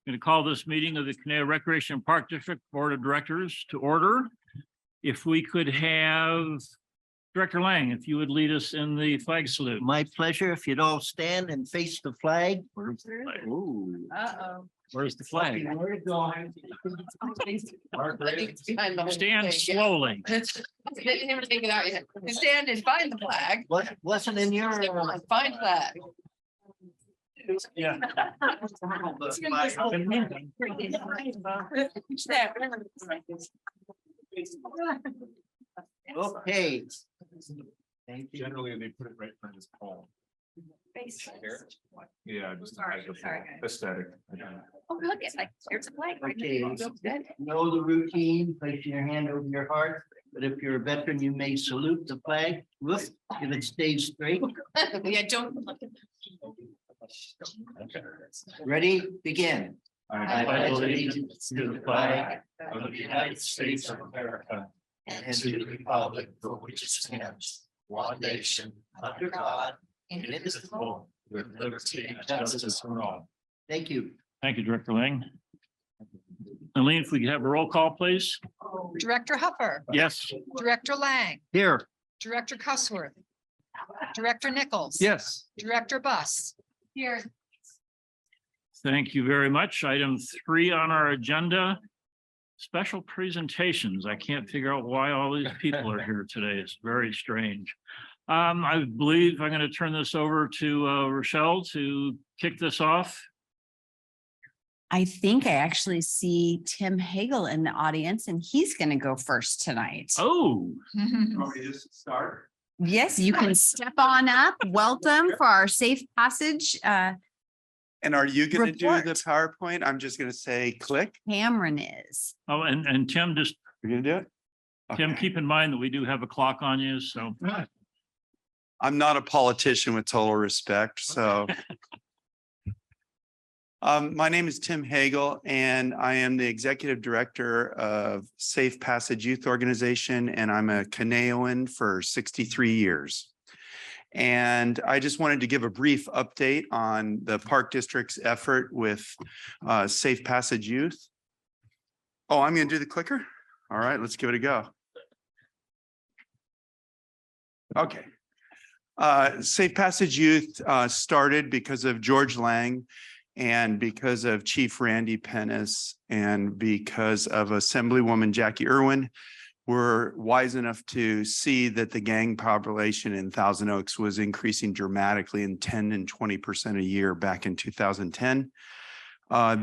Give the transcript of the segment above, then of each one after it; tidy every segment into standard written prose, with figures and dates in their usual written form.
Going to call this meeting of the Caneo Recreation and Park District Board of Directors to order. If we could have Director Lang, if you would lead us in the flag salute. My pleasure. If you'd all stand and face the flag. Ooh, Uh-oh. where's the flag? Where it going? Stand slowly. Didn't even take it out yet. Stand and find the flag. Wasn't in your. Find flag. Yeah. Okay. Thank you. Generally, they put it right in front of his palm. Yeah, just Sorry, sorry, guys. aesthetic. Oh, look, it's like, there's a flag. right Okay. there. Know the routine, place your hand over your heart, but if you're a veteran, you may salute the flag. Look, if it stays straight. Yeah, don't. Ready, begin. I pledge allegiance to the flag of the United States of America and to the republic for which it stands, one nation, under God, indivisible, with liberty and justice for all. Thank you. Thank you, Director Lang. Eileen, if we could have a roll call, please. Director Huffer, Yes. Director Lang, Here. Director Cusworth, Director Nichols. Yes. Director Bus. Here. Thank you very much. Item 3 on our agenda. Special presentations. I can't figure out why all these people are here today. It's very strange. I believe I'm going to turn this over to Rochelle to kick this off. I think I actually see Tim Hagel in the audience and he's going to go first tonight. Oh, Just start. Yes, you can step on up. Welcome for our safe passage. And are you going to do the Report. PowerPoint? I'm just going to say click. Cameron is. oh, and Tim, just You're going to do it? Tim, Okay. keep in mind that we do have a clock on you, so. I'm not a politician with total respect, so. My name is Tim Hagel and I am the Executive Director of Safe Passage Youth Organization, and I'm a Caneoan for 63 years. And I just wanted to give a brief update on the Park District's effort with Safe Passage Youth. Oh, I'm going to do the clicker? All right, let's give it a go. Okay. Safe Passage Youth started because of George Lang and because of Chief Randy Pennis and because of Assemblywoman Jackie Irwin. Were wise enough to see that the gang population in Thousand Oaks was increasing dramatically in 10 and 20% a year back in 2010.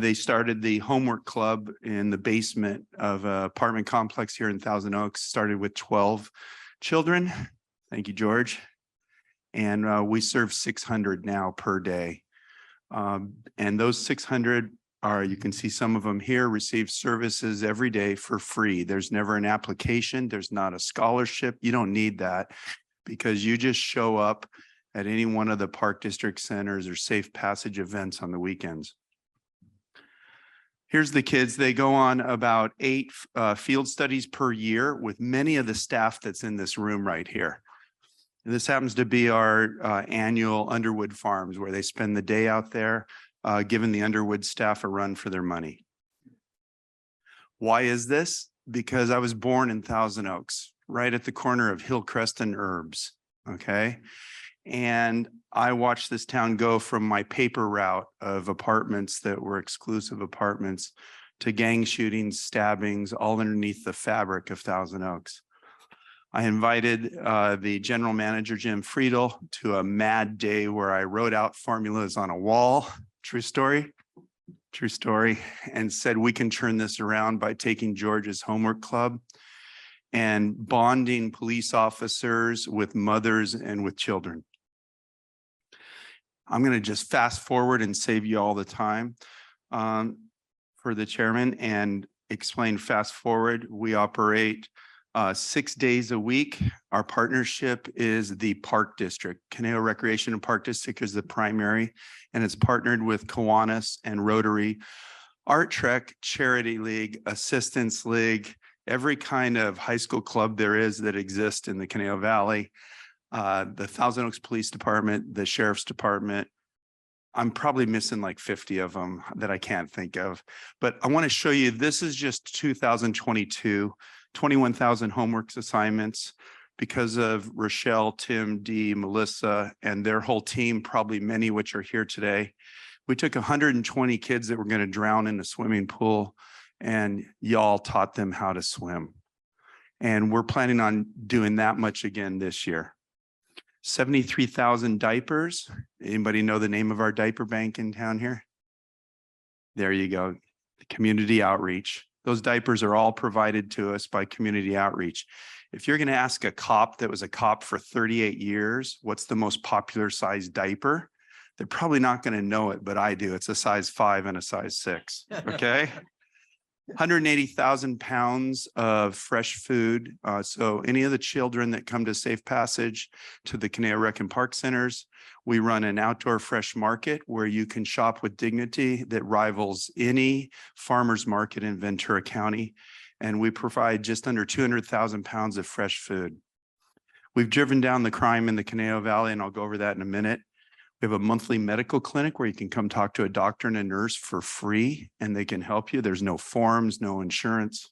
They started the homework club in the basement of an apartment complex here in Thousand Oaks, started with 12 children. Thank you, George. And we serve 600 now per day. And those 600 you can see some of them here, receive services every day for free. There's never an application. There's not a scholarship. You don't need that because you just show up at any one of the Park District centers or Safe Passage events on the weekends. Here's the kids. They go on about 8 field studies per year with many of the staff that's in this room right here. This happens to be our annual Underwood Farms where they spend the day out there. Giving the Underwood staff a run for their money. Why is this? Because I was born in Thousand Oaks, right at the corner of Hillcrest and Herbs, okay? And I watched this town go from my paper route of apartments that were exclusive apartments to gang shootings, stabbings, all underneath the fabric of Thousand Oaks. I invited the general manager, Jim Friedel, to a mad day where I wrote out formulas on a wall. True story, and said we can turn this around by taking George's homework club and bonding police officers with mothers and with children. I'm going to just fast forward and save you all the time for the chairman and explain fast forward. We operate 6 days a week. Our partnership is the Park District. Caneo Recreation and Park District is the primary, and it's partnered with Kiwanis and Rotary, Art Trek, Charity League, Assistance League, every kind of high school club there is that exists in the Caneo Valley, the Thousand Oaks Police Department, the Sheriff's Department, I'm probably missing like 50 of them that I can't think of, but I want to show you, this is just 2022, 21,000 homework assignments because of Rochelle, Tim, Dee, Melissa, and their whole team, probably many which are here today. We took 120 kids that were going to drown in a swimming pool, and y'all taught them how to swim. And we're planning on doing that much again this year. 73,000 diapers. Anybody know the name of our diaper bank in town here? There you go. Community outreach. Those diapers are all provided to us by community outreach. If you're going to ask a cop that was a cop for 38 years, what's the most popular size diaper? They're probably not going to know it, but I do. It's a size 5 and a size 6. Okay. 180,000 pounds of fresh food. So any of the children that come to Safe Passage, to the Caneo Rec and Park Centers, we run an outdoor fresh market where you can shop with dignity that rivals any farmer's market in Ventura County. And we provide just under 200,000 pounds of fresh food. We've driven down the crime in the Caneo Valley, and I'll go over that in a minute. We have a monthly medical clinic where you can come talk to a doctor and a nurse for free, and they can help you. There's no forms, no insurance.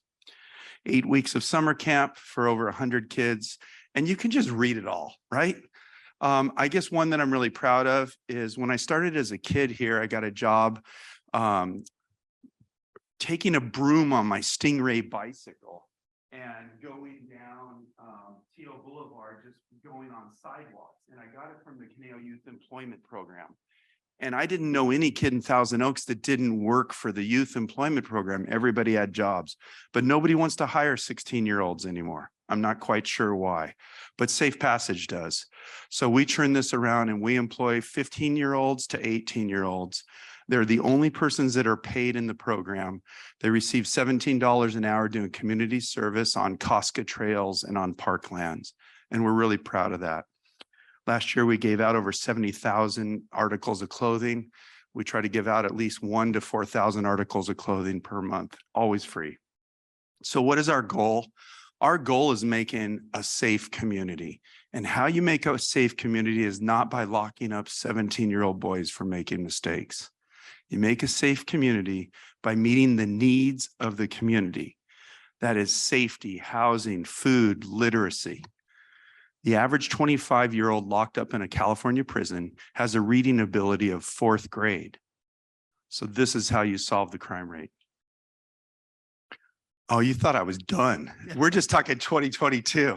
8 weeks of summer camp for over 100 kids, and you can just read it all, right? I guess one that I'm really proud of is when I started as a kid here, I got a job taking a broom on my Stingray bicycle and going down Teal Boulevard, just going on sidewalks. And I got it from the Caneo Youth Employment Program. And I didn't know any kid in Thousand Oaks that didn't work for the Youth Employment Program. Everybody had jobs, but nobody wants to hire 16-year-olds anymore. I'm not quite sure why, but Safe Passage does. So we turn this around and we employ 15-year-olds to 18-year-olds. They're the only persons that are paid in the program. They receive $17 an hour doing community service on Costco trails and on parklands. And we're really proud of that. Last year, we gave out over 70,000 articles of clothing. We try to give out at least 1,000 to 4,000 articles of clothing per month, always free. So what is our goal? Our goal is making a safe community. And how you make a safe community is not by locking up 17-year-old boys from making mistakes. You make a safe community by meeting the needs of the community. That is safety, housing, food, literacy. The average 25-year-old locked up in a California prison has a reading ability of 4th grade. So this is how you solve the crime rate. Oh, you thought I was done. We're just talking 2022.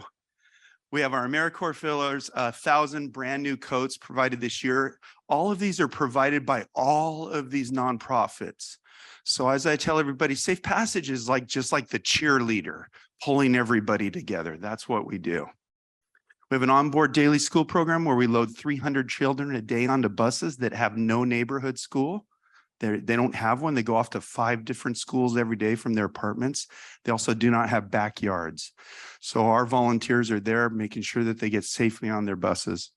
We have our AmeriCorps fillers, 1,000 brand new coats provided this year. All of these are provided by all of these nonprofits. So as I tell everybody, Safe Passage is just like the cheerleader, pulling everybody together. That's what we do. We have an onboard daily school program where we load 300 children a day onto buses that have no neighborhood school. They don't have one. They go off to 5 different schools every day from their apartments. They also do not have backyards. So our volunteers are there making sure that they get safely on their buses.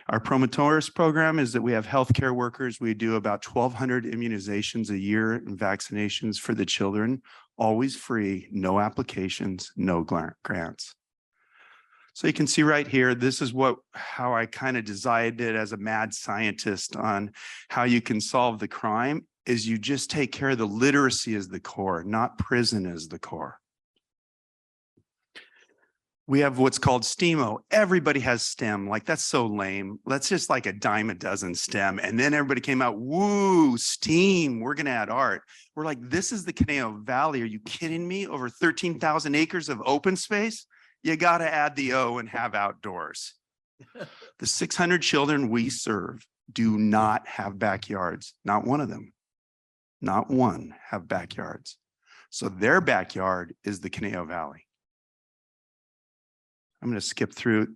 Our Promotoris program is that we have healthcare workers. We do about 1,200 immunizations a year and vaccinations for the children, always free, no applications, no grants. So you can see right here, this is how I kind of designed it as a mad scientist on how you can solve the crime is you just take care of the literacy as the core, not prison as the core. We have what's called STEAMO. Everybody has STEM. Like, that's so lame. Let's just like a dime a dozen STEM. And then everybody came out, woo, STEAM, we're going to add art. We're like, this is the Caneo Valley. Are you kidding me? Over 13,000 acres of open space? You got to add the O and have outdoors. The 600 children we serve do not have backyards. Not one of them. Not one have backyards. So their backyard is the Caneo Valley. I'm going to skip through.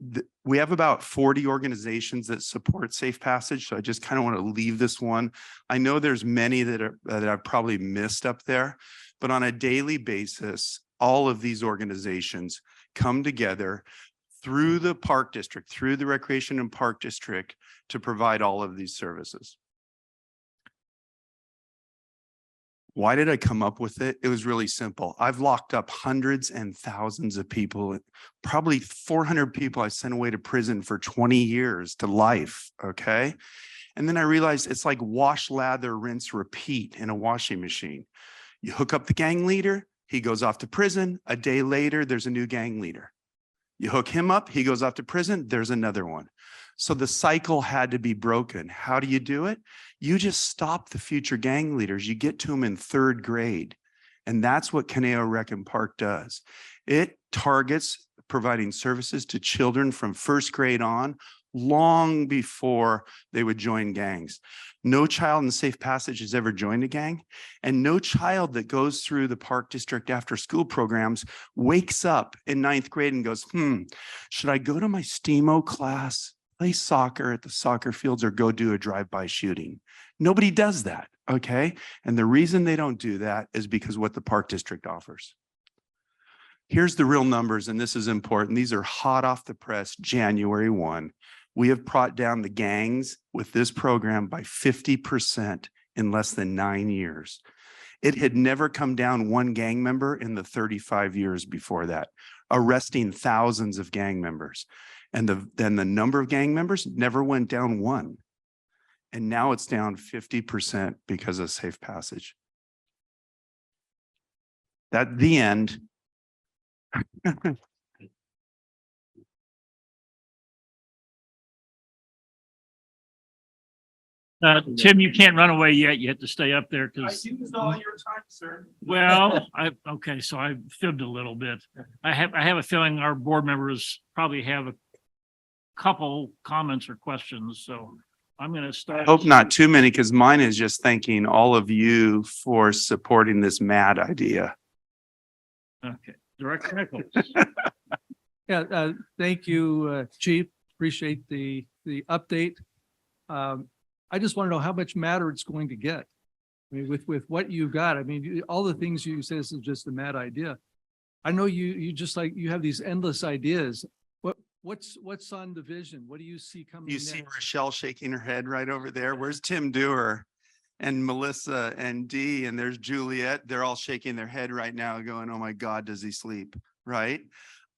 We have about 40 organizations that support Safe Passage. So I just kind of want to leave this one. I know there's many that I've probably missed up there, but on a daily basis, all of these organizations come together through the park district, through the recreation and park district to provide all of these services. Why did I come up with it? It was really simple. I've locked up hundreds and thousands of people, probably 400 people I sent away to prison for 20 years to life. Okay. And then I realized it's like wash, lather, rinse, repeat in a washing machine. You hook up the gang leader, he goes off to prison. A day later, there's a new gang leader. You hook him up, he goes off to prison, there's another one. So the cycle had to be broken. How do you do it? You just stop the future gang leaders. You get to them in 3rd grade. And that's what Caneo Rec and Park does. It targets providing services to children from 1st grade on, long before they would join gangs. No child in Safe Passage has ever joined a gang, and no child that goes through the Park District after school programs wakes up in 9th grade and goes, should I go to my STEMO class, play soccer at the soccer fields, or go do a drive-by shooting? Nobody does that, okay? And the reason they don't do that is because what the Park District offers. Here's the real numbers, and this is important. These are hot off the press, January 1. We have brought down the gangs with this program by 50% in less than 9 years. It had never come down one gang member in the 35 years before that, arresting thousands of gang members. And then the number of gang members never went down one. And now it's down 50% because of Safe Passage. That's the end. Tim, you can't run away yet. You have to stay up there I because, used all your time, sir. well, okay, so I fibbed a little bit. I have a feeling our board members probably have a couple comments or questions, so I'm going to start. Hope not too many, because mine is just thanking all of you for supporting this mad idea. Okay, Director Nichols. Yeah, thank you, Chief. Appreciate the update. I just want to know how much matter it's going to get. I mean, with what you've got, I mean, all the things you say, this is just a mad idea. I know you just like, you have these endless ideas. What's on the vision? What do you see coming You next? see Rochelle shaking her head right over there. Where's Tim Dewar and Melissa and Dee, and there's Juliet. They're all shaking their head right now going, oh my God, does he sleep? Right?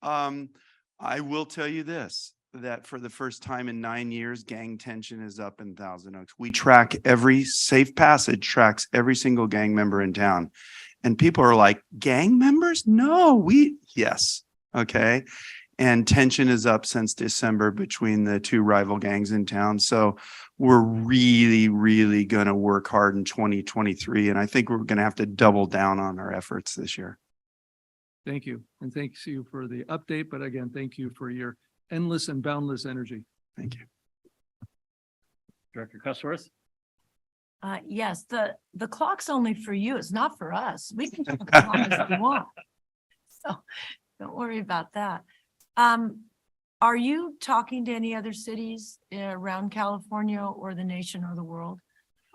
I will tell you this, that for the first time in 9 years, gang tension is up in Thousand Oaks. We track every Safe Passage, tracks every single gang member in town. And people are like, gang members? No, yes. Okay. And tension is up since December between the 2 rival gangs in town. So we're really, really going to work hard in 2023. And I think we're going to have to double down on our efforts this year. Thank you. And thanks you for the update. But again, thank you for your endless and boundless energy. Thank you. Director Cusworth. Yes, the clock's only for you. It's not for us. We can talk as long as we want. So don't worry about that. Are you talking to any other cities around California or the nation or the world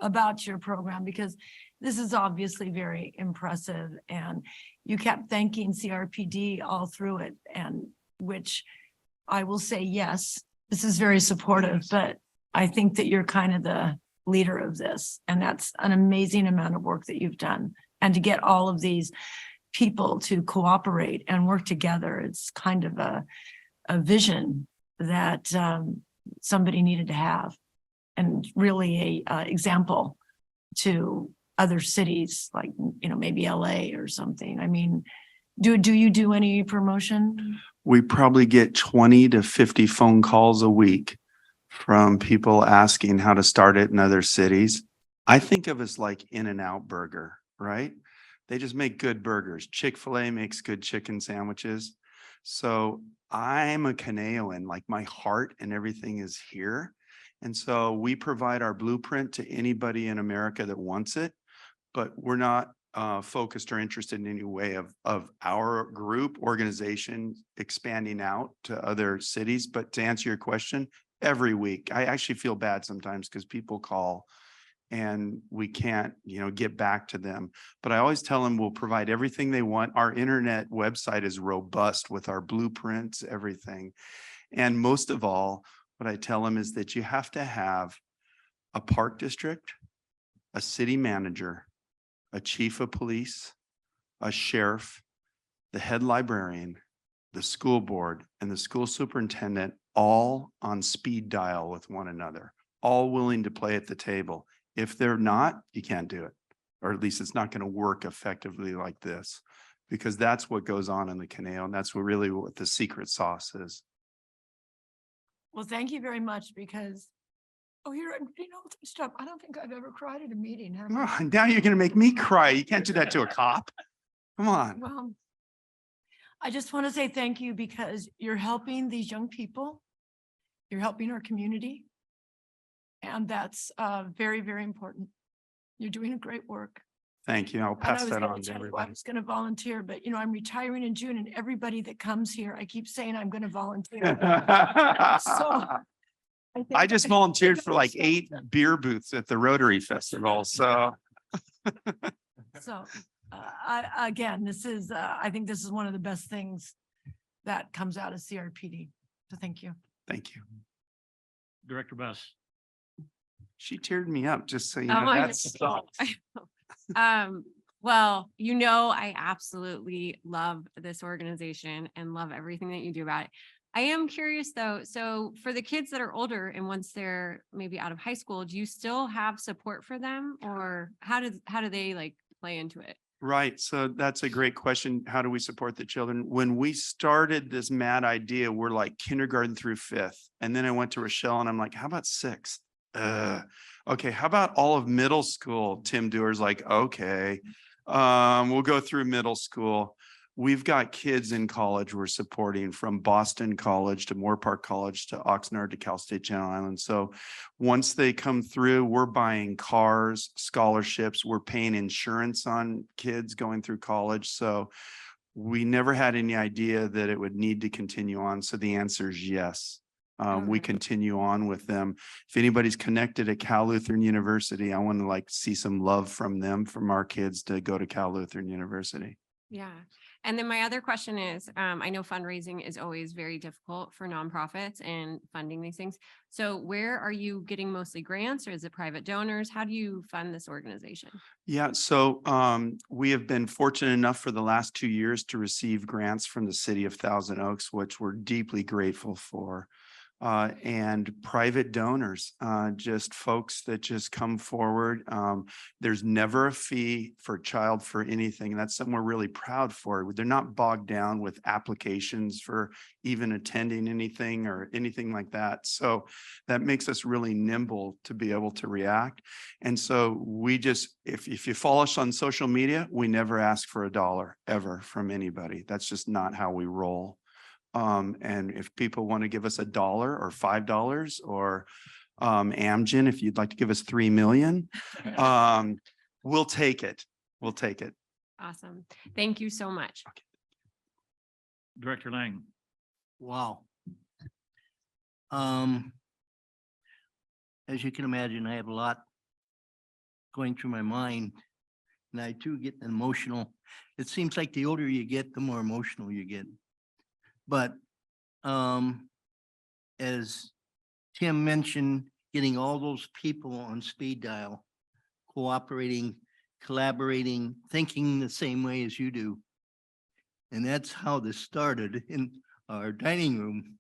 about your program? Because this is obviously very impressive, and you kept thanking CRPD all through it, and which I will say, yes, this is very supportive, but I think that you're kind of the leader of this, and that's an amazing amount of work that you've done. And to get all of these people to cooperate and work together, it's kind of a vision that somebody needed to have, and really a example to other cities, like, you know, maybe LA or something. I mean, do you do any promotion? We probably get 20 to 50 phone calls a week from people asking how to start it in other cities. I think of us like In-N-Out Burger, right? They just make good burgers. Chick-fil-A makes good chicken sandwiches. So I'm a Caneoan, like my heart and everything is here. And so we provide our blueprint to anybody in America that wants it, but we're not focused or interested in any way of our group organization expanding out to other cities. But to answer your question, every week, I actually feel bad sometimes because people call and we can't, get back to them. But I always tell them we'll provide everything they want. Our internet website is robust with our blueprints, everything. And most of all, what I tell them is that you have to have a park district, a city manager, a chief of police, a sheriff, the head librarian, the school board, and the school superintendent all on speed dial with one another, all willing to play at the table. If they're not, you can't do it. Or at least it's not going to work effectively like this, because that's what goes on in the Canal, and that's really what the secret sauce is. Well, thank you very much because, oh, you're, stop. I don't think I've ever cried at a meeting. Have Come I? on, now you're going to make me cry. You can't do that to a cop. Come on. Well, I just want to say thank you because you're helping these young people. You're helping our community. And that's very, very important. You're doing a great work. Thank you. I'll And I pass was that gonna on to tell you I everybody. was going to volunteer, but I'm retiring in June and everybody that comes here, I keep saying I'm going to volunteer. I just volunteered for like 8 beer booths at the Rotary Festival, so. So, again, this is, I think this is one of the best things that comes out of CRPD. So thank you. Thank you. Director Buss. She teared me up, just so you Oh know. my That's Well, I absolutely love this organization and love everything that you do about it. I am curious though, so for the kids that are older and once they're maybe out of high school, do you still have support for them, or how do they like play into it? right. So that's a great question. How do we support the children? When we started this mad idea, we're like kindergarten through 5th. And then I went to Rochelle and I'm like, how about 6th? Okay, how about all of middle school? Tim Dewar's like, okay, we'll go through middle school. We've got kids in college we're supporting, from Boston College to Moore Park College to Oxnard to Cal State Channel Islands. So once they come through, we're buying cars, scholarships, we're paying insurance on kids going through college. So we never had any idea that it would need to continue on. So the answer is yes. We continue on with them. If anybody's connected at Cal Lutheran University, I want to see some love from them, from our kids to go to Cal Lutheran University. Yeah. And then my other question is, I know fundraising is always very difficult for nonprofits and funding these things. So where are you getting mostly grants, or is it private donors? How do you fund this organization? Yeah, so we have been fortunate enough for the last 2 years to receive grants from the city of Thousand Oaks, which we're deeply grateful for. And private donors, just folks that just come forward. There's never a fee for a child for anything. That's something we're really proud for. They're not bogged down with applications for even attending anything or anything like that. So that makes us really nimble to be able to react. And so we just, if you follow us on social media, we never ask for $1 ever from anybody. That's just not how we roll. And if people want to give us $1 or $5 or Amgen, if you'd like to give us 3 million, we'll take it. We'll take it. Awesome. Thank you so much. Director Lang. Wow. As you can imagine, I have a lot going through my mind, and I too get emotional. It seems like the older you get, the more emotional you get. But as Tim mentioned, getting all those people on speed dial, cooperating, collaborating, thinking the same way as you do. And that's how this started in our dining room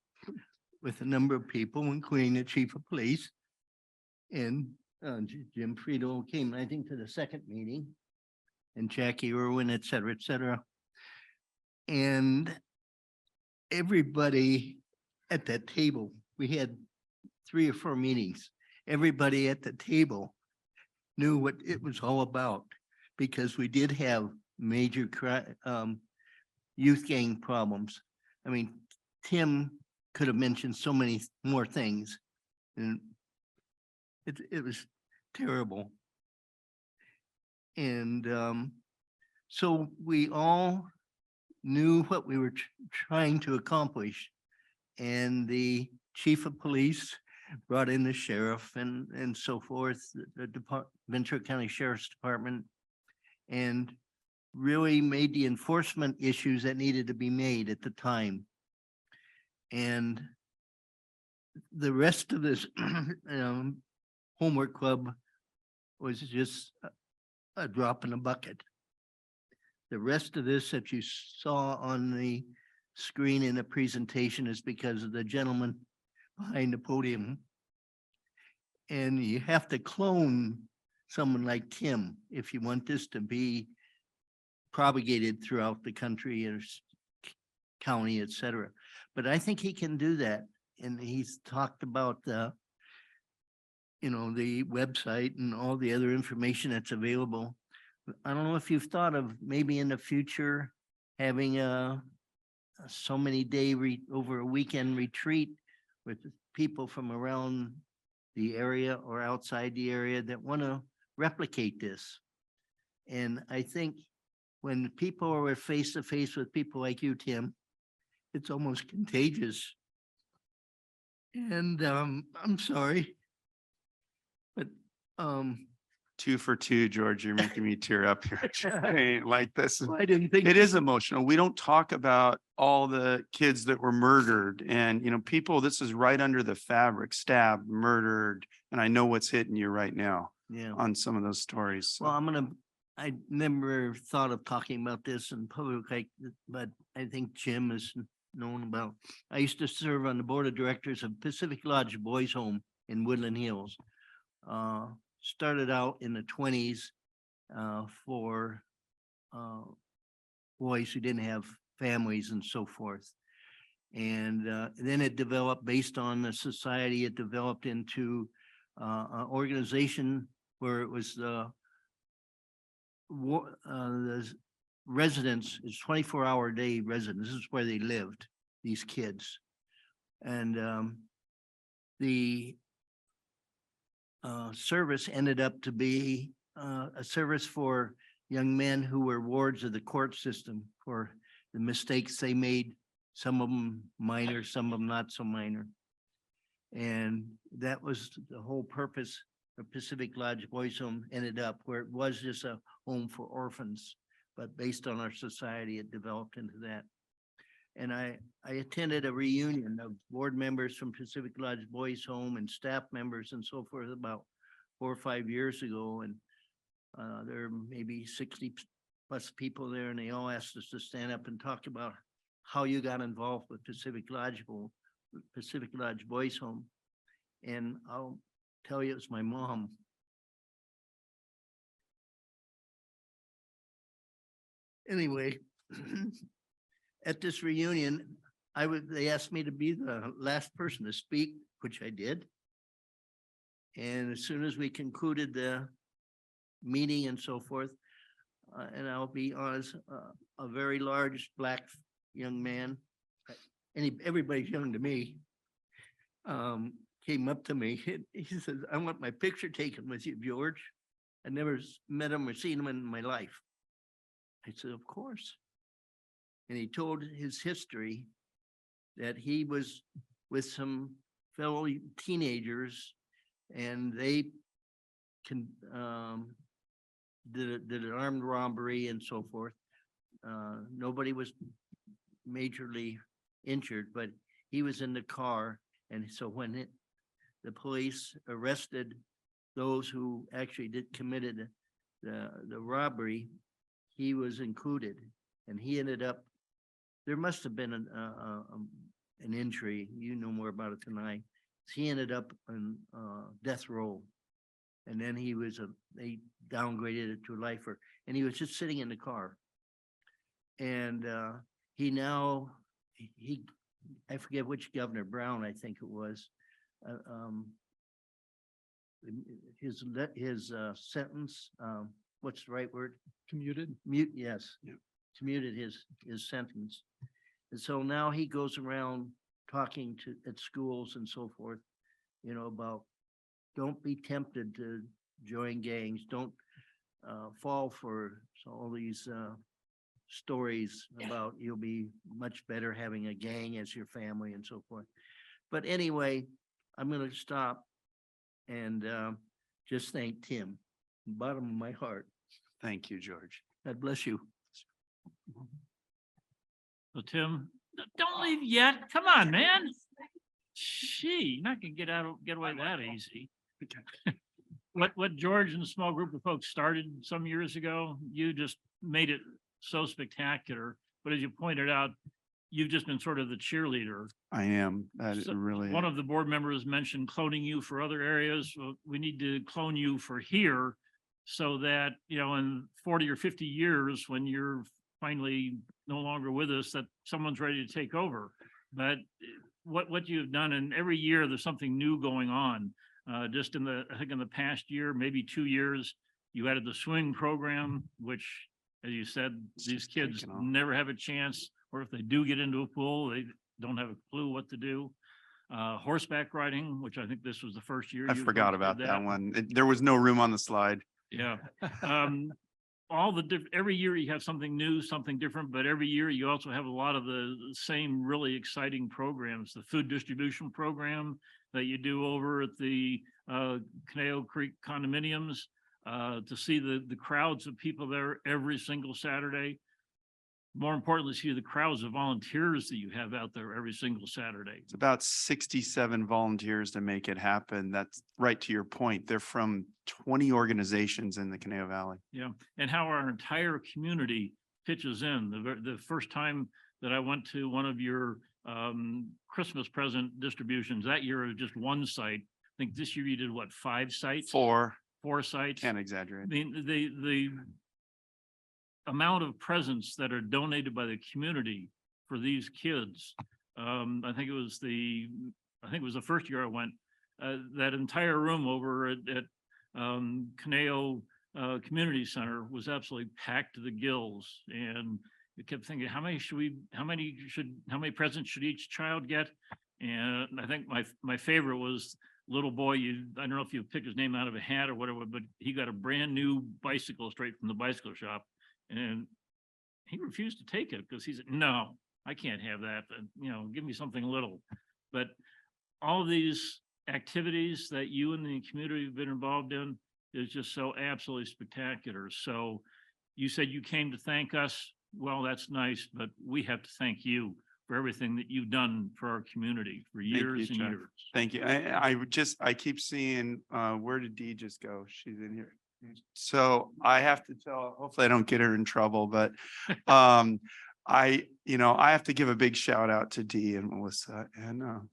with a number of people, including the chief of police. And Jim Friedel came, I think, to the second meeting, and Jackie Irwin, et cetera, et cetera. And everybody at that table, we had 3 or 4 meetings. Everybody at the table knew what it was all about, because we did have major youth gang problems. I mean, Tim could have mentioned so many more things, and it was terrible. And so we all knew what we were trying to accomplish. And the chief of police brought in the sheriff and so forth, the Ventura County Sheriff's Department, and really made the enforcement issues that needed to be made at the time. And the rest of this homework club was just a drop in a bucket. The rest of this that you saw on the screen in the presentation is because of the gentleman behind the podium. And you have to clone someone like Tim if you want this to be propagated throughout the country or county, et cetera. But I think he can do that. And he's talked about the website and all the other information that's available. I don't know if you've thought of maybe in the future having so many day over a weekend retreat with people from around the area or outside the area that want to replicate this. And I think when people are face to face with people like you, Tim, it's almost contagious. And I'm sorry, but 2 for 2, George. You're making me tear up here. I ain't like this. I didn't think It is emotional. We don't talk about all the kids that were murdered and, people, this is right under the fabric, stabbed, murdered. And I know what's hitting you right now Yeah. on some of those stories. So. Well, I never thought of talking about this in public, but I think Jim is known about. I used to serve on the board of directors of Pacific Lodge Boys Home in Woodland Hills. Started out in the 20s for boys who didn't have families and so forth. And then it developed based on the society. It developed into an organization where it was the residents, it's 24-hour day residents. This is where they lived, these kids. And the service ended up to be a service for young men who were wards of the court system for the mistakes they made, some of them minor, some of them not so minor. And that was the whole purpose of Pacific Lodge Boys Home ended up where it was just a home for orphans, but based on our society, it developed into that. And I attended a reunion of board members from Pacific Lodge Boys Home and staff members and so forth about 4 or 5 years ago. And there are maybe 60 plus people there, and they all asked us to stand up and talk about how you got involved with Pacific Lodge Boys Home. And I'll tell you, it was my mom. Anyway, at this reunion, they asked me to be the last person to speak, which I did. And as soon as we concluded the meeting and so forth, and I'll be honest, a very large black young man, everybody's young to me, came up to me. He says, "I want my picture taken with you, George. I never met him or seen him in my life." I said, "Of course." And he told his history that he was with some fellow teenagers and they did an armed robbery and so forth. Nobody was majorly injured, but he was in the car. And so when the police arrested those who actually committed the robbery, he was included, and he ended up, there must have been an injury. You know more about it than I. He ended up on death row. And then they downgraded it to a lifer, and he was just sitting in the car. And I forget which governor, Brown, I think it was. His sentence, what's the right word? Commuted. Yes. Yeah. Commuted his sentence. And so now he goes around talking at schools and so forth, about don't be tempted to join gangs. Don't fall for all these stories about you'll be much better having a gang as your family and so forth. But anyway, I'm going to stop and just thank Tim, bottom of my heart. Thank you, George. God bless you. So Tim, don't leave yet. Come on, man. Gee, you're not gonna get away that easy. what George and a small group of folks started some years ago, you just made it so spectacular. But as you pointed out, you've just been sort of the cheerleader. I am, that So really. One of the board members mentioned cloning you for other areas. Well, we need to clone you for here so that, you know, in 40 or 50 years, when you're finally no longer with us, that someone's ready to take over. But what you've done, and every year there's something new going on. Just I think in the past year, maybe 2 years, you added the swing program, which, as you said, It's these just kids taken off. never have a chance, or if they do get into a pool, they don't have a clue what to do. Horseback riding, which I think this was the first year. I you forgot folks did about that one. There was no room on the slide. Yeah. Every year you have something new, something different, but every year you also have a lot of the same really exciting programs. The food distribution program that you do over at the Caneo Creek condominiums, to see the crowds of people there every single Saturday. More importantly, see the crowds of volunteers that you have out there every single Saturday. It's about 67 volunteers to make it happen. That's right to your point. They're from 20 organizations in the Caneo Valley. Yeah, and how our entire community pitches in. The first time that I went to one of your Christmas present distributions, that year it was just one site. I think this year you did what, 5 sites? 4 sites? Can't I exaggerate. mean, the amount of presents that are donated by the community for these kids. I think it was the first year I went, that entire room over at Caneo Community Center was absolutely packed to the gills. And we kept thinking, how many presents should each child get? And I think my favorite was little boy, I don't know if you picked his name out of a hat or whatever, but he got a brand new bicycle straight from the bicycle shop. And he refused to take it because he said, no, I can't have that. Give me something little. But all of these activities that you and the community have been involved in is just so absolutely spectacular. So you said you came to thank us. Well, that's nice, but we have to thank you for everything that you've done for our community for years and Jeff. years. Thank you. I keep seeing, where did Dee just go? She's in here. So I have to tell, hopefully I don't get her in trouble, but I have to give a big shout out to Dee and Melissa. And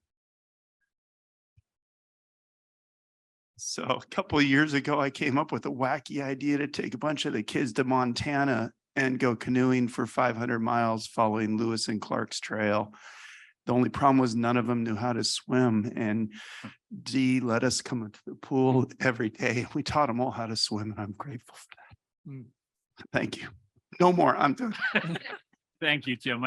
so a couple of years ago, I came up with a wacky idea to take a bunch of the kids to Montana and go canoeing for 500 miles following Lewis and Clark's trail. The only problem was none of them knew how to swim, and Dee let us come into the pool every day. We taught them all how to swim, and I'm grateful for that. Mm. Thank you. No more. I'm done. Thank you, Tim.